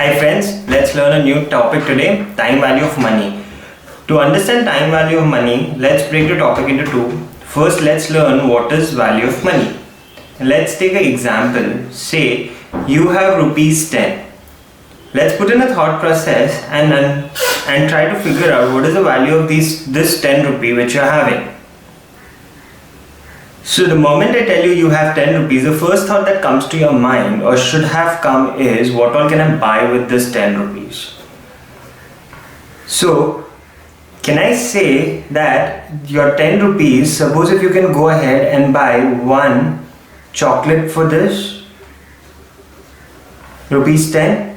Hi friends, let's learn a new topic today, time value of money. To understand time value of money, let's break the topic into two. First, let's learn what is value of money. Let's take an example. Say you have rupees 10. Let's put in a thought process and try to figure out what is the value of this 10 rupee which you are having. So the moment I tell you have 10 rupees, the first thought that comes to your mind or should have come is, what all can I buy with this 10 rupees? So can I say that your 10 rupees, suppose if you can go ahead and buy one chocolate for this, rupees 10.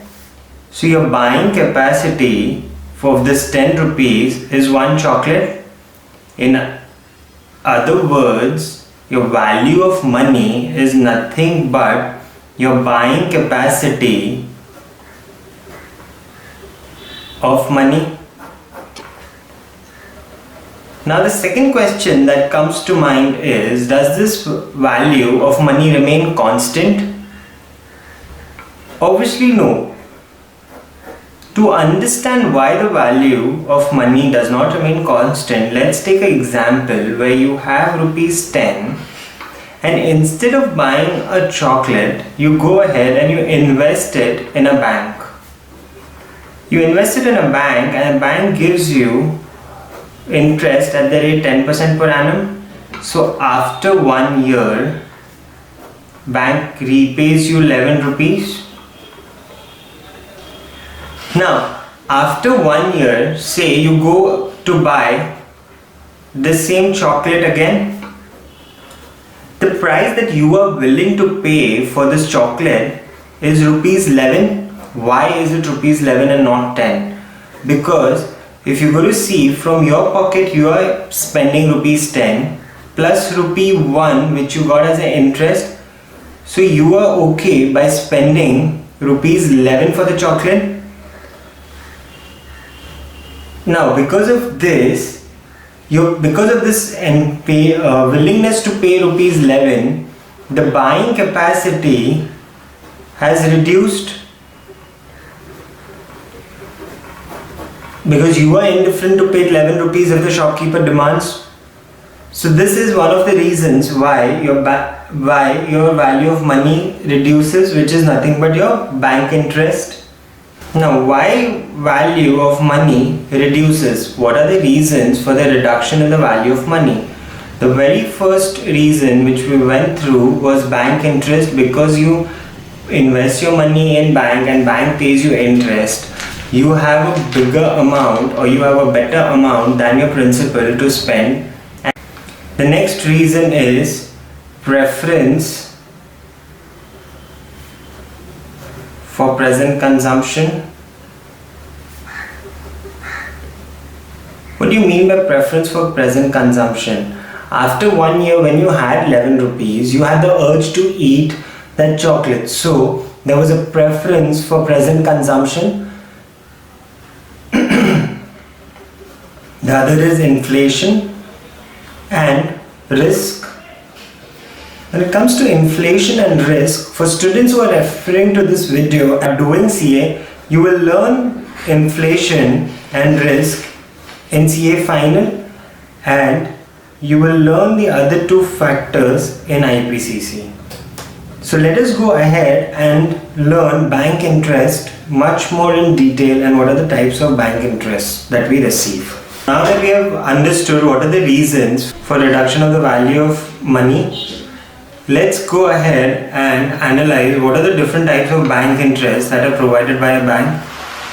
So your buying capacity for this 10 rupees is one chocolate. In other words, your value of money is nothing but your buying capacity of money. Now the second question that comes to mind is, does this value of money remain constant? Obviously no. To understand why the value of money does not remain constant, let's take an example where you have rupees 10 and instead of buying a chocolate, you go ahead and you invest it in a bank. You invest it in a bank and a bank gives you interest at the rate 10% per annum. So after 1 year, bank repays you 11 rupees. Now, after 1 year, say you go to buy the same chocolate again. The price that you are willing to pay for this chocolate is rupees 11. Why is it rupees 11 and not 10? Because if you go to see, from your pocket you are spending rupees 10 plus rupee 1 which you got as an interest. So you are okay by spending rupees 11 for the chocolate. Now, because of this willingness to pay rupees 11, the buying capacity has reduced because you are indifferent to pay 11 rupees if the shopkeeper demands. So this is one of the reasons why your value of money reduces, which is nothing but your bank interest. Now, why value of money reduces? What are the reasons for the reduction in the value of money? The very first reason which we went through was bank interest. Because you invest your money in bank and bank pays you interest, you have a bigger amount or you have a better amount than your principal to spend. And the next reason is preference for present consumption. What do you mean by preference for present consumption? After 1 year, when you had 11 rupees, you had the urge to eat that chocolate. So there was a preference for present consumption. The other is inflation and risk. When it comes to inflation and risk, for students who are referring to this video and doing CA, you will learn inflation and risk in CA final, and you will learn the other two factors in IPCC. So let us go ahead and learn bank interest much more in detail and what are the types of bank interest that we receive. Now that we have understood what are the reasons for reduction of the value of money, let's go ahead and analyze what are the different types of bank interest that are provided by a bank.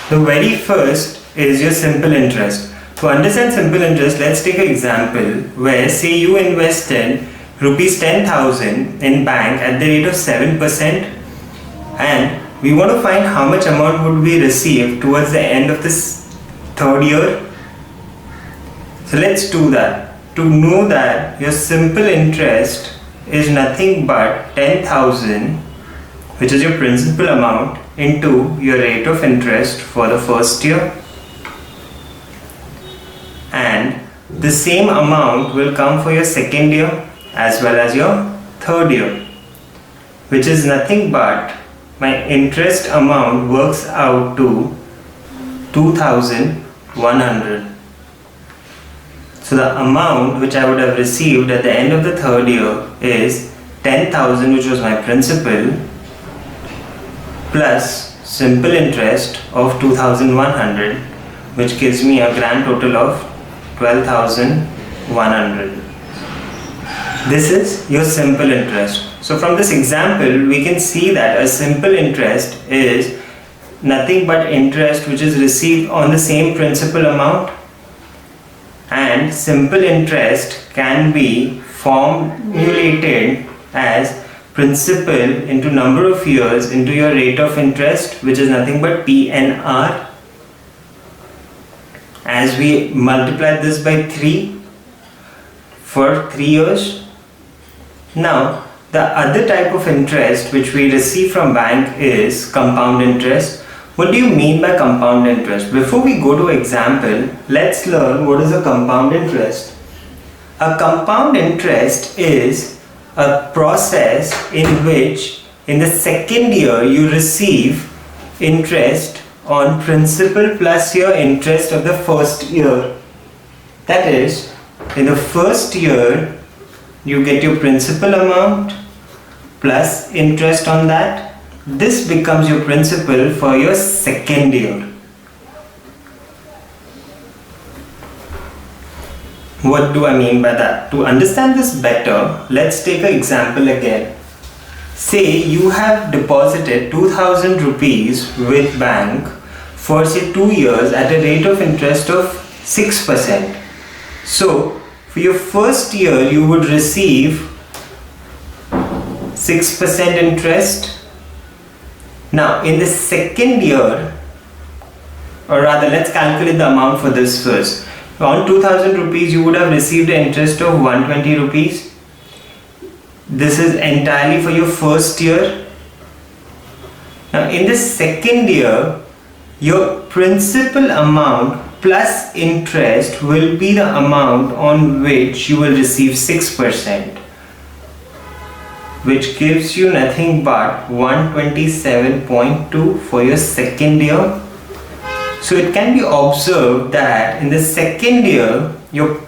The very first is your simple interest. To understand simple interest, let's take an example where, say, you invested rupees 10,000 in bank at the rate of 7%, and we want to find how much amount would we receive towards the end of this third year. So let's do that. To know that your simple interest is nothing but 10,000, which is your principal amount, into your rate of interest for the first year, and the same amount will come for your second year as well as your third year, which is nothing but my interest amount works out to 2,100. So the amount which I would have received at the end of the third year is 10,000, which was my principal, plus simple interest of 2,100, which gives me a grand total of 12,100. This is your simple interest. So from this example, we can see that a simple interest is nothing but interest which is received on the same principal amount, and simple interest can be formulated as principal into number of years into your rate of interest, which is nothing but PNR. As we multiply this by 3 for 3 years. Now the other type of interest which we receive from bank is compound interest. What do you mean by compound interest? Before we go to example, let's learn what is a compound interest. A compound interest is a process in which in the second year you receive interest on principal plus your interest of the first year. That is, in the first year you get your principal amount plus interest on that. This becomes your principal for your second year. What do I mean by that? To understand this better, let's take an example again. Say you have deposited 2,000 rupees with bank for say 2 years at a rate of interest of 6%. So for your first year you would receive 6% interest. Now in the second year, or rather let's calculate the amount for this first. On 2,000 rupees you would have received an interest of 120 rupees. This is entirely for your first year. Now in the second year, your principal amount plus interest will be the amount on which you will receive 6%, which gives you nothing but 127.2 for your second year. So it can be observed that in the second year your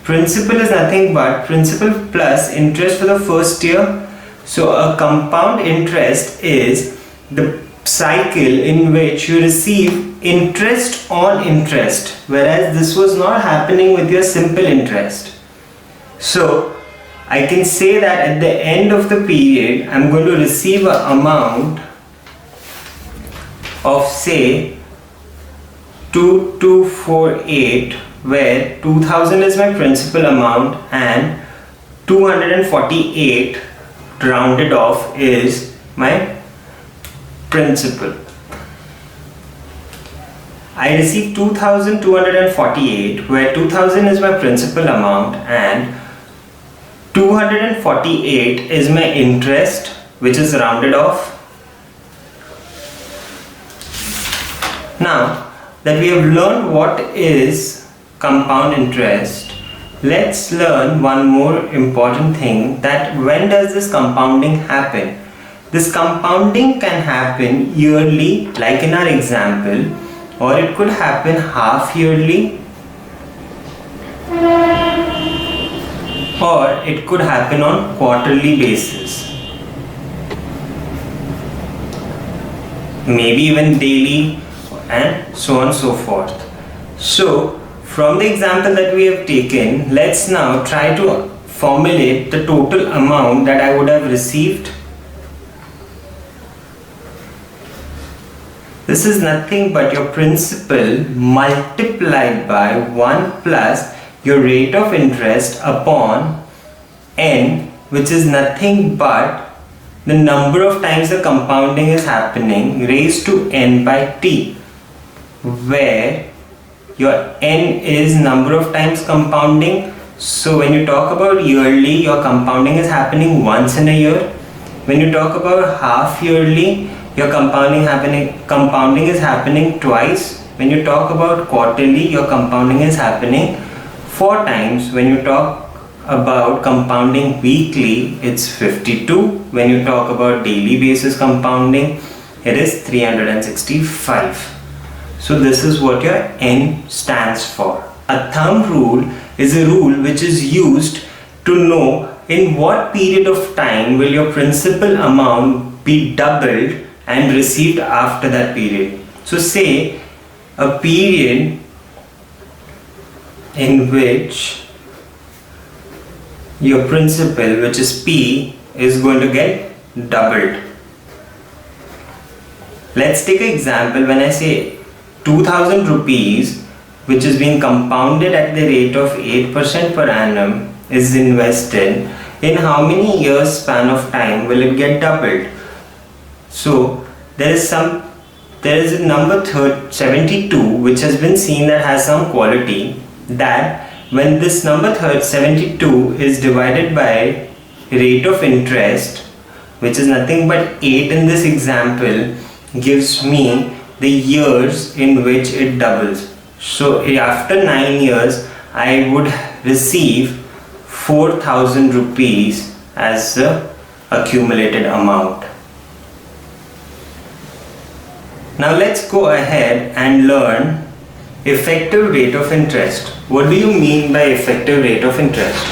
principal is nothing but principal plus interest for the first year. So a compound interest is the cycle in which you receive interest on interest, whereas this was not happening with your simple interest. So I can say that at the end of the period I'm going to receive an amount of say 2248, where 2000 is my principal amount and 248 rounded off is my principal. I receive 2248, where 2000 is my principal amount and 248 is my interest, which is rounded off. Now that we have learned what is compound interest, let's learn one more important thing, that when does this compounding happen? This compounding can happen yearly, like in our example, or it could happen half yearly, or it could happen on quarterly basis, maybe even daily, and so on and so forth. So from the example that we have taken, let's now try to formulate the total amount that I would have received. This is nothing but your principal multiplied by 1 plus your rate of interest upon n, which is nothing but the number of times the compounding is happening raised to n by t, where your n is number of times compounding. So when you talk about yearly, your compounding is happening once in a year. When you talk about half yearly, your compounding is happening twice. When you talk about quarterly, your compounding is happening 4 times. When you talk about compounding weekly, it's 52. When you talk about daily basis compounding, it is 365. So this is what your N stands for. A thumb rule is a rule which is used to know in what period of time will your principal amount be doubled and received after that period. So say a period in which your principal, which is P, is going to get doubled. Let's take an example. When I say 2000 rupees, which is being compounded at the rate of 8% per annum, is invested, in how many years span of time will it get doubled? So there is a number 72 which has been seen that has some quality, that when this number 72 is divided by rate of interest, which is nothing but 8 in this example, gives me the years in which it doubles. So after 9 years I would receive 4000 rupees as the accumulated amount. Now let's go ahead and learn effective rate of interest. What do you mean by effective rate of interest?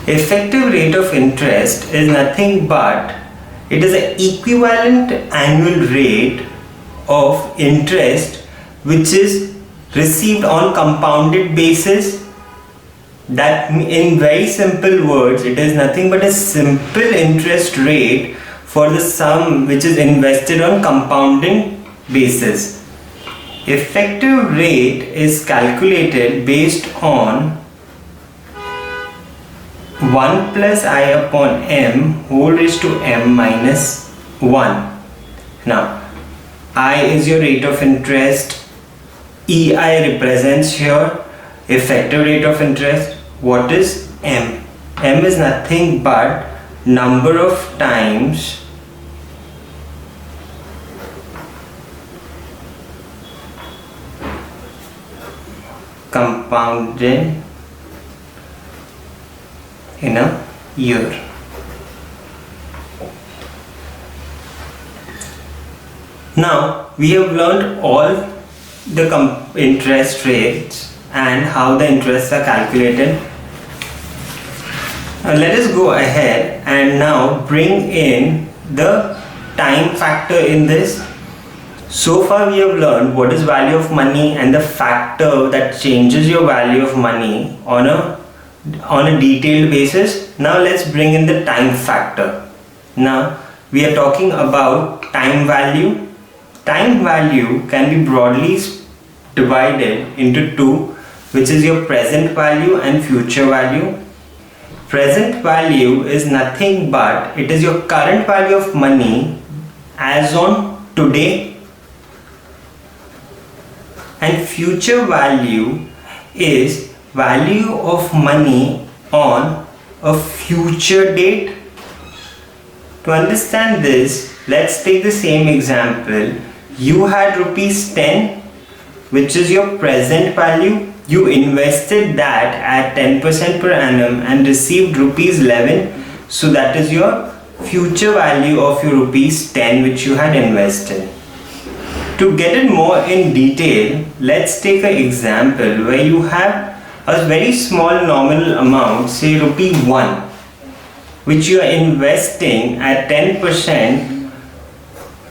Effective rate of interest is nothing but it is an equivalent annual rate of interest which is received on compounded basis. That in very simple words, it is nothing but a simple interest rate for the sum which is invested on compounding basis. Effective rate is calculated based on 1 plus I upon m whole raised to m minus 1. Now, I is your rate of interest, EI represents your effective rate of interest. What is m? M is nothing but number of times compounded in a year. Now we have learned all the interest rates and how the interests are calculated. Let us go ahead and now bring in the time factor in this. So far we have learned what is value of money and the factor that changes your value of money on a detailed basis. Now let's bring in the time factor. Now we are talking about time value. Time value can be broadly divided into two, which is your present value and future value. Present value is nothing but it is your current value of money as on today, and future value is value of money on a future date. To understand this, let's take the same example. You had rupees 10, which is your present value. You invested that at 10% per annum and received rupees 11. So that is your future value of your rupees 10 which you had invested. To get it more in detail, let's take an example where you have a very small nominal amount, say rupee 1, which you are investing at 10%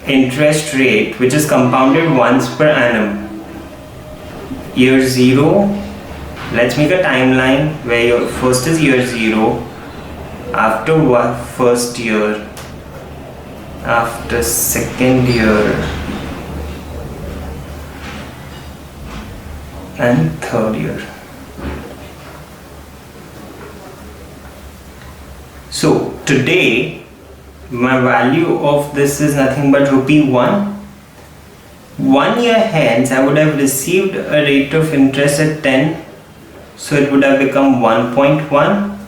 interest rate, which is compounded once per annum. Year 0, let's make a timeline where your first is year 0, after first year, after second year, and third year. So today my value of this is nothing but rupee 1. 1 year hence I would have received a rate of interest at 10, so it would have become 1.1.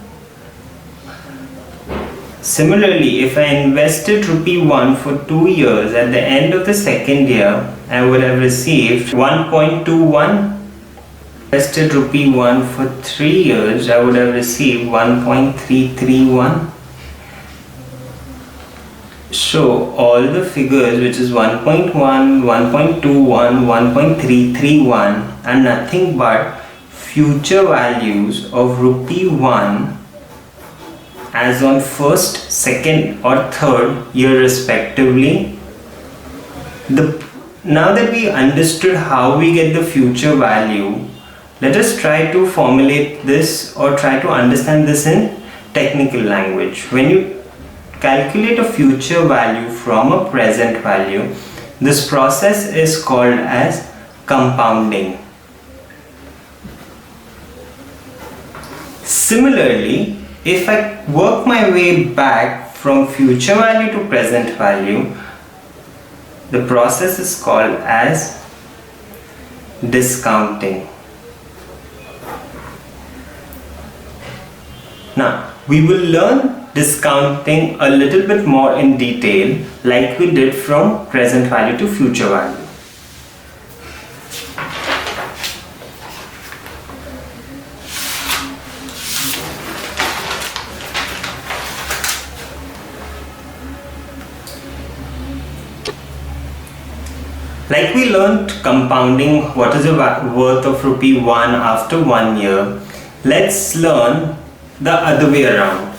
Similarly, if I invested rupee 1 for 2 years, at the end of the second year I would have received 1.21. invested rupee 1 for 3 years, I would have received 1.331. So all the figures, which is 1.1, 1.21, 1.331, are nothing but future values of rupee 1 as on first, second or third year respectively. Now that we understood how we get the future value, let us try to formulate this or try to understand this in technical language. When you calculate a future value from a present value, this process is called as compounding. Similarly, if I work my way back from future value to present value, the process is called as discounting. Now, we will learn discounting a little bit more in detail, like we did from present value to future value. Like we learned compounding, what is the worth of rupee 1 after 1 year, let's learn the other way around,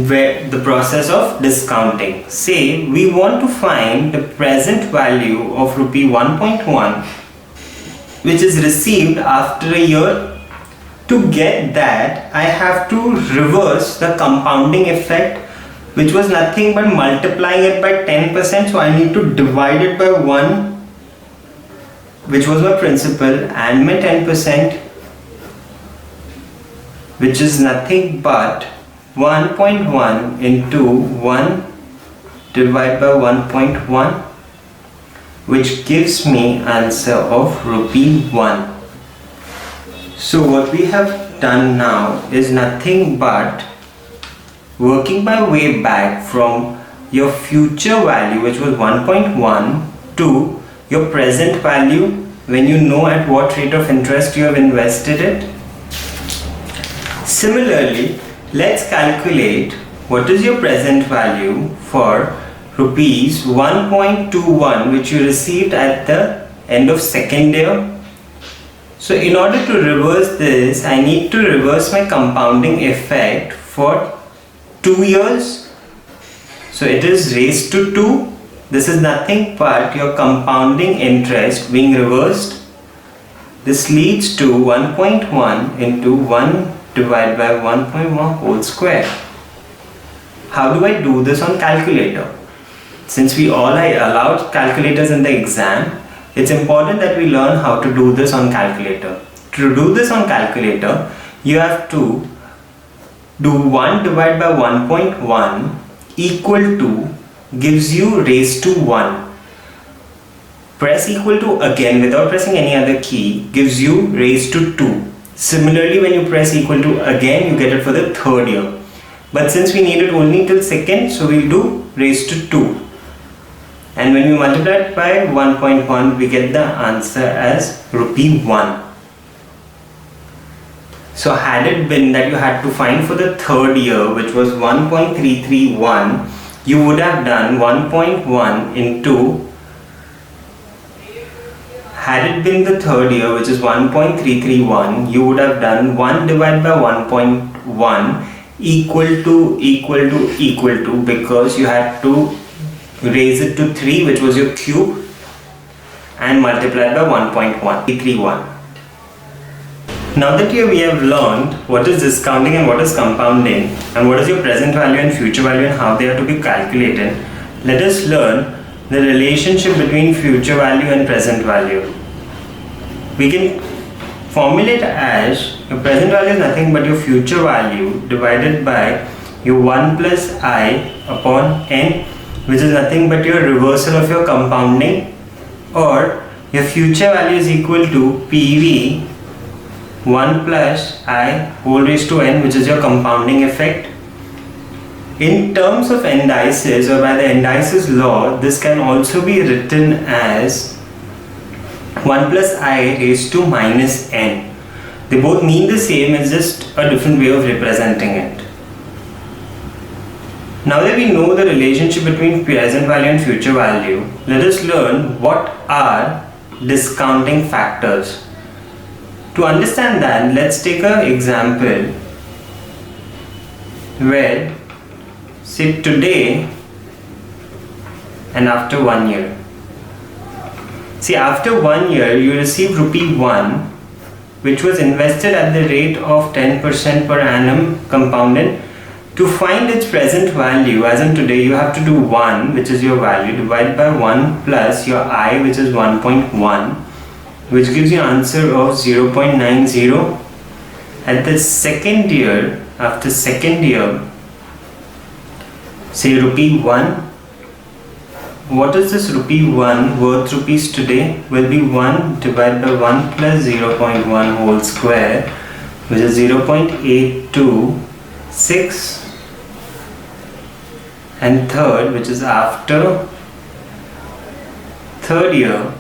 where the process of discounting. Say we want to find the present value of rupee 1.1 which is received after a year. To get that, I have to reverse the compounding effect, which was nothing but multiplying it by 10%. So I need to divide it by 1, which was my principal, and my 10%, which is nothing but 1.1 into 1 divided by 1.1, which gives me answer of rupee 1. So what we have done now is nothing but working my way back from your future value, which was 1.1, to your present value when you know at what rate of interest you have invested it. Similarly, let's calculate what is your present value for rupees 1.21 which you received at the end of second year. So in order to reverse this, I need to reverse my compounding effect for 2 years. So it is raised to 2. This is nothing but your compounding interest being reversed. This leads to 1.1 into 1 divided by 1.1 whole square. How do I do this on calculator? Since we all are allowed calculators in the exam, it's important that we learn how to do this on calculator. To do this on calculator, you have to do 1 divided by 1.1 equal to gives you raised to 1. Press equal to again without pressing any other key gives you raised to 2. Similarly, when you press equal to again, you get it for the third year. But since we need it only till second, so we'll do raised to 2. And when we multiply it by 1.1, we get the answer as rupee 1. So had it been that you had to find for the third year, which was 1.331, you would have done 1.1 into, had it been the third year, which is 1.331, you would have done 1 divided by 1.1 equal to, because you had to raise it to 3, which was your cube, and multiply by 1.131. Now that we have learned what is discounting and what is compounding, and what is your present value and future value and how they are to be calculated, let us learn the relationship between future value and present value. We can formulate as your present value is nothing but your future value divided by your 1 plus I upon n, which is nothing but your reversal of your compounding, or your future value is equal to PV 1 plus I whole raised to n, which is your compounding effect. In terms of indices, or by the indices law, this can also be written as 1 plus I raised to minus n. They both mean the same, it's just a different way of representing it. Now that we know the relationship between present value and future value, let us learn what are discounting factors. To understand that, let's take an example where, say today and after 1 year. See, after 1 year you receive rupee 1, which was invested at the rate of 10% per annum compounded. To find its present value, as in today, you have to do 1, which is your value, divided by 1 plus your I, which is 1.1, which gives you an answer of 0.90. At the second year, after second year, say rupee 1. What is this rupee 1 worth rupees today? Will be 1 divided by 1 plus 0.1 whole square, which is 0.826. And third, which is after third year,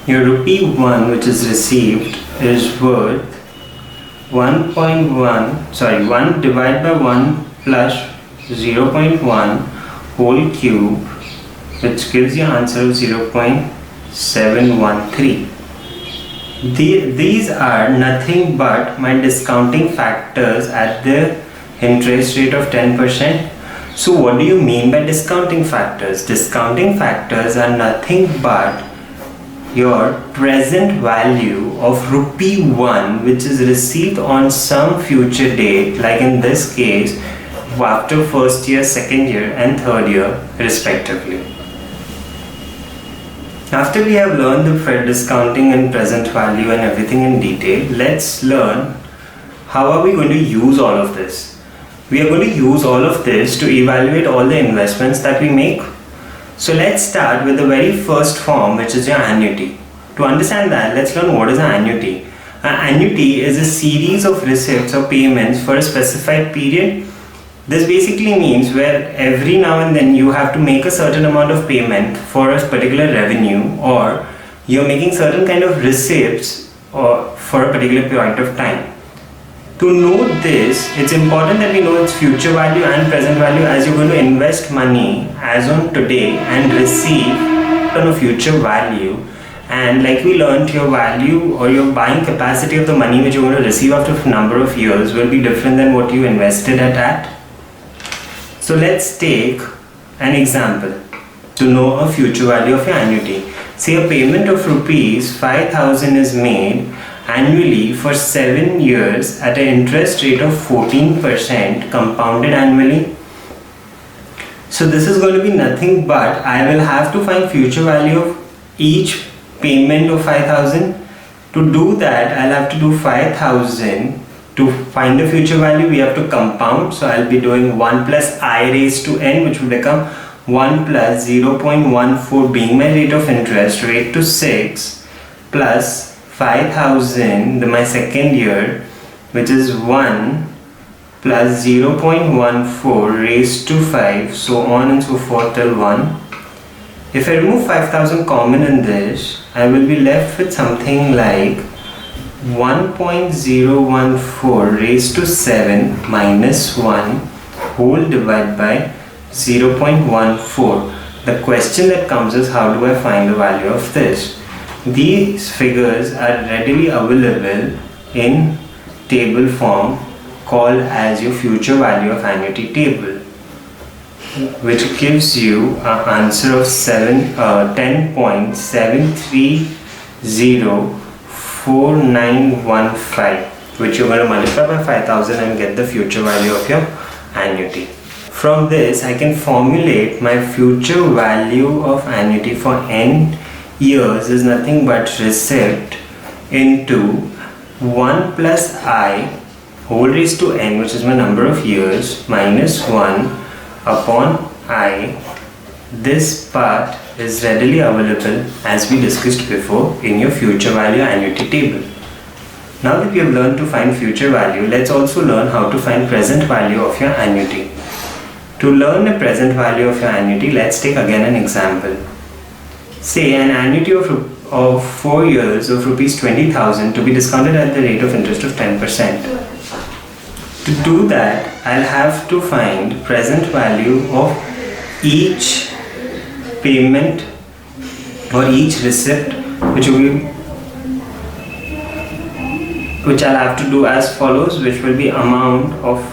your rupee 1 which is received is worth 1 divided by 1 plus 0.1 whole cube, which gives you an answer of 0.713. These are nothing but my discounting factors at the interest rate of 10%. So what do you mean by discounting factors? Discounting factors are nothing but your present value of rupee 1 which is received on some future date, like in this case after first year, second year and third year respectively. After we have learned the discounting and present value and everything in detail, let's learn how are we going to use all of this. We are going to use all of this to evaluate all the investments that we make. So let's start with the very first form, which is your annuity. To understand that, let's learn what is an annuity. An annuity is a series of receipts or payments for a specified period. This basically means where every now and then you have to make a certain amount of payment for a particular revenue, or you're making certain kind of receipts or for a particular point of time. To know this, it's important that we know its future value and present value, as you're going to invest money as on today and receive on a future value. And like we learned, your value or your buying capacity of the money which you're going to receive after a number of years will be different than what you invested at. So let's take an example to know a future value of your annuity. Say a payment of rupees 5,000 is made annually for 7 years at an interest rate of 14% compounded annually. So this is going to be nothing but I will have to find future value of each payment of 5,000. To do that, I'll have to do 5,000. To find the future value, we have to compound. So I'll be doing 1 plus I raised to n, which will become 1 plus 0.14 being my rate of interest, rate to 6, plus 5,000, my second year, which is 1 plus 0.14 raised to 5, so on and so forth till 1. If I remove 5,000 common in this, I will be left with something like 1.014 raised to 7 minus 1 whole divided by 0.14. The question that comes is, how do I find the value of this? These figures are readily available in table form called as your future value of annuity table, which gives you an answer of 10.730491, which you're going to multiply by 5,000 and get the future value of your annuity. From this, I can formulate my future value of annuity for n years is nothing but receipt into 1 plus I whole raised to n, which is my number of years, minus 1 upon I. This part is readily available as we discussed before in your future value annuity table. Now that we have learned to find future value, let's also learn how to find present value of your annuity. To learn the present value of your annuity, let's take again an example. Say an annuity of of 4 years of rupees 20,000 to be discounted at the rate of interest of 10%. To do that, I'll have to find present value of each payment or each receipt, which I'll have to do as follows, which will be amount of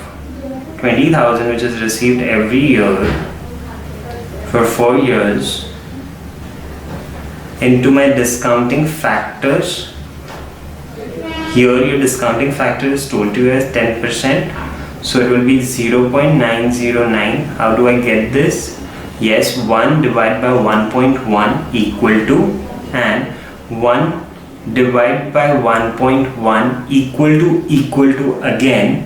20,000 which is received every year for 4 years into my discounting factors. Here your discounting factor is told to you as 10%, so it will be 0.909. How do I get this? Yes, 1 divided by 1.1 equal to, and 1 divided by 1.1 equal to again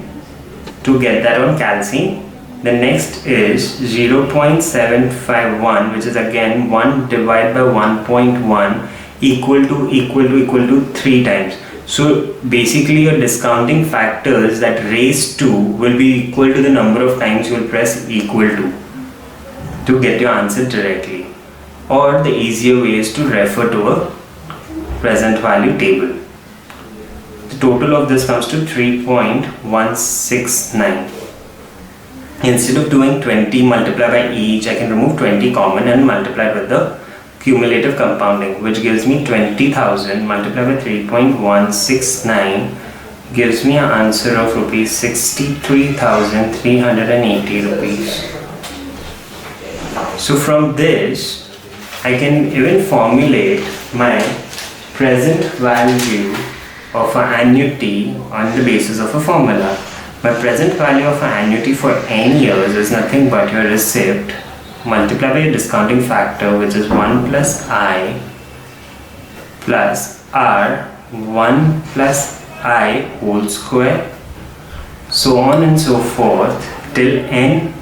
to get that on calcine. The next is 0.751, which is again 1 divided by 1.1 equal to 3 times. So basically your discounting factors that raise to will be equal to the number of times you will press equal to get your answer directly. Or the easier way is to refer to a present value table. The total of this comes to 3.169. Instead of doing 20 multiplied by each, I can remove 20 common and multiply it with the cumulative compounding, which gives me 20,000 multiplied by 3.169 gives me an answer of rupees 63,380 rupees. So from this, I can even formulate my present value of an annuity on the basis of a formula. My present value of an annuity for n years is nothing but your receipt multiplied by a discounting factor, which is 1 plus I plus R 1 plus I whole square, so on and so forth till n.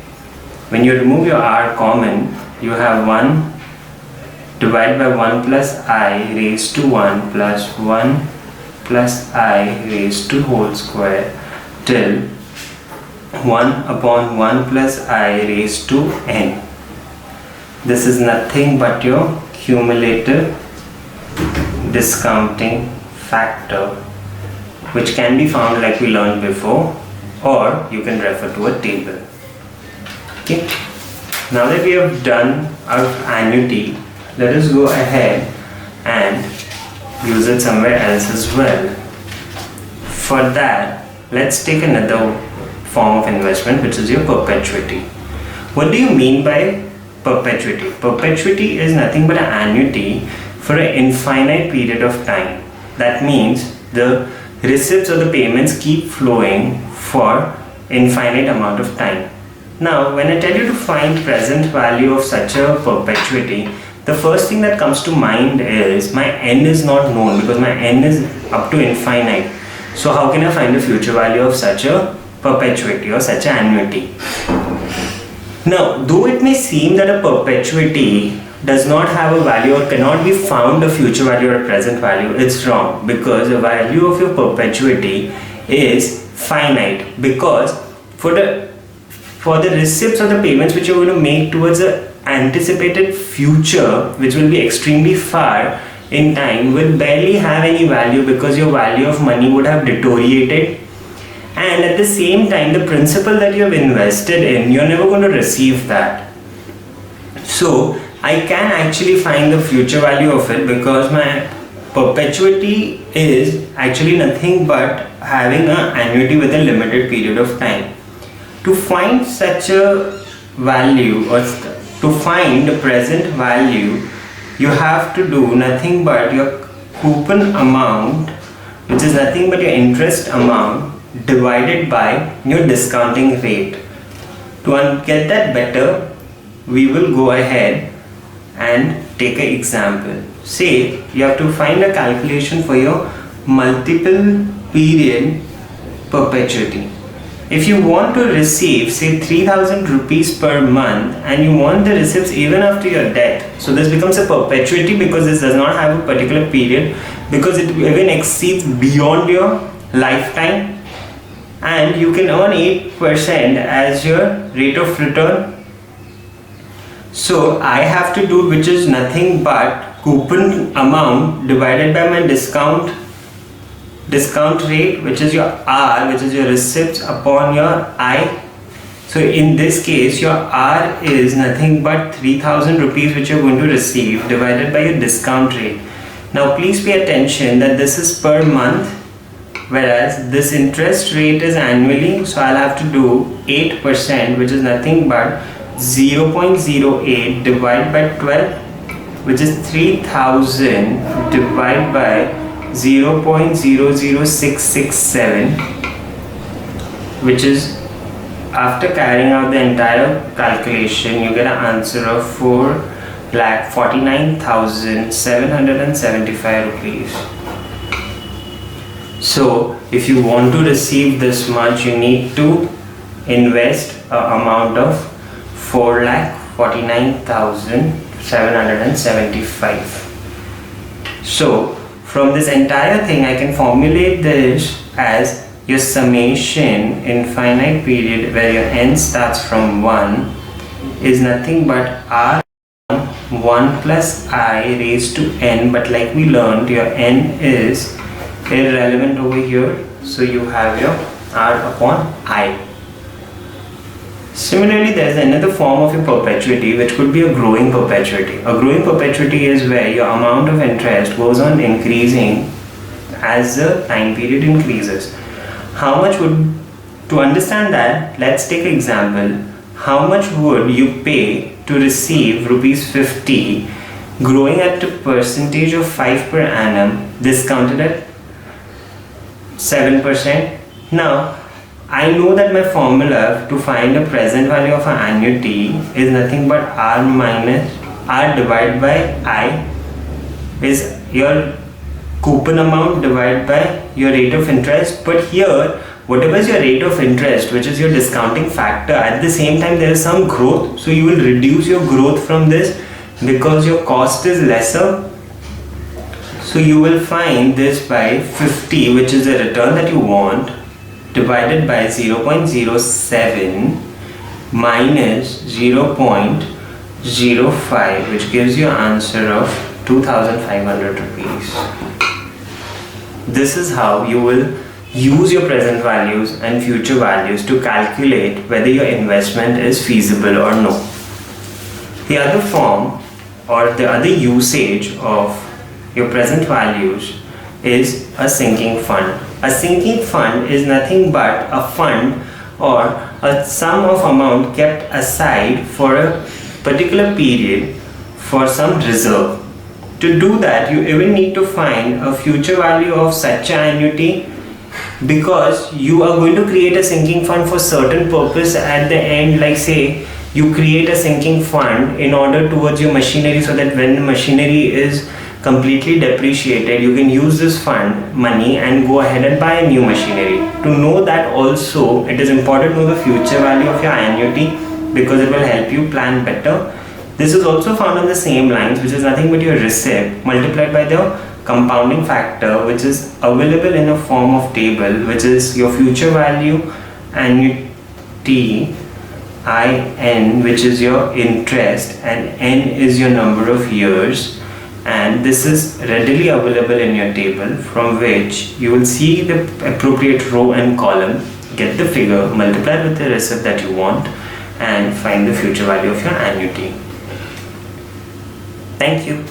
When you remove your R common, you have 1 divided by 1 plus I raised to 1 plus 1 plus I raised to whole square till 1 upon 1 plus I raised to n. This is nothing but your cumulative discounting factor, which can be found like we learned before, or you can refer to a table. Okay. Now that we have done our annuity, let us go ahead and use it somewhere else as well. For that, let's take another form of investment, which is your perpetuity. What do you mean by perpetuity? Perpetuity is nothing but an annuity for an infinite period of time. That means the receipts or the payments keep flowing for infinite amount of time. Now, when I tell you to find present value of such a perpetuity, the first thing that comes to mind is my n is not known because my n is up to infinite. So how can I find the future value of such a perpetuity or such an annuity? Now, though it may seem that a perpetuity does not have a value or cannot be found a future value or a present value, it's wrong, because the value of your perpetuity is finite, because for the receipts or the payments which you're going to make towards the anticipated future, which will be extremely far in time, will barely have any value because your value of money would have deteriorated. And at the same time, the principal that you have invested in, you're never going to receive that. So I can actually find the future value of it because my perpetuity is actually nothing but having an annuity with a limited period of time. To find such a value or to find the present value, you have to do nothing but your coupon amount, which is nothing but your interest amount, divided by your discounting rate. To get that better, we will go ahead and take an example. Say you have to find a calculation for your multiple period perpetuity. If you want to receive say 3,000 rupees per month and you want the receipts even after your death, so this becomes a perpetuity because this does not have a particular period, because it even exceeds beyond your lifetime, and you can earn 8% as your rate of return. So I have to do, which is nothing but coupon amount divided by my discount rate, which is your R, which is your receipts, upon your I. So in this case, your R is nothing but 3000 rupees which you're going to receive divided by your discount rate. Now please pay attention that this is per month, whereas this interest rate is annually. So I'll have to do 8%, which is nothing but 0.08 divided by 12, which is 3000 divided by 0.00667, which is, after carrying out the entire calculation, you get an answer of 4,49,775 rupees. So if you want to receive this much, you need to invest an amount of 4,49,775. So from this entire thing, I can formulate this as your summation infinite period, where your n starts from 1, is nothing but r 1 plus I raised to n, but like we learned, your n is irrelevant over here, so you have your r upon I. Similarly, there is another form of your perpetuity, which could be a growing perpetuity. A growing perpetuity is where your amount of interest goes on increasing as the time period increases. How much would, to understand that, let's take an example. How much would you pay to receive rupees 50 growing at a percentage of 5 per annum, discounted at 7%? Now, I know that my formula to find the present value of an annuity is nothing but R minus R divided by I is your coupon amount divided by your rate of interest. But here, whatever is your rate of interest, which is your discounting factor, at the same time there is some growth, so you will reduce your growth from this because your cost is lesser. So you will find this by 50, which is the return that you want, divided by 0.07 minus 0.05, which gives you an answer of 2,500 rupees. This is how you will use your present values and future values to calculate whether your investment is feasible or no. The other form or the other usage of your present values is a sinking fund. A sinking fund is nothing but a fund or a sum of amount kept aside for a particular period for some reserve. To do that, you even need to find a future value of such an annuity, because you are going to create a sinking fund for certain purpose at the end. Like say you create a sinking fund in order towards your machinery, so that when the machinery is completely depreciated, you can use this fund money and go ahead and buy a new machinery. To know that also, it is important to know the future value of your annuity, because it will help you plan better. This is also found on the same lines, which is nothing but your receipt multiplied by the compounding factor, which is available in a form of table, which is your future value annuity IN, which is your interest, and N is your number of years. And this is readily available in your table, from which you will see the appropriate row and column, get the figure, multiply it with the receipt that you want, and find the future value of your annuity. Thank you.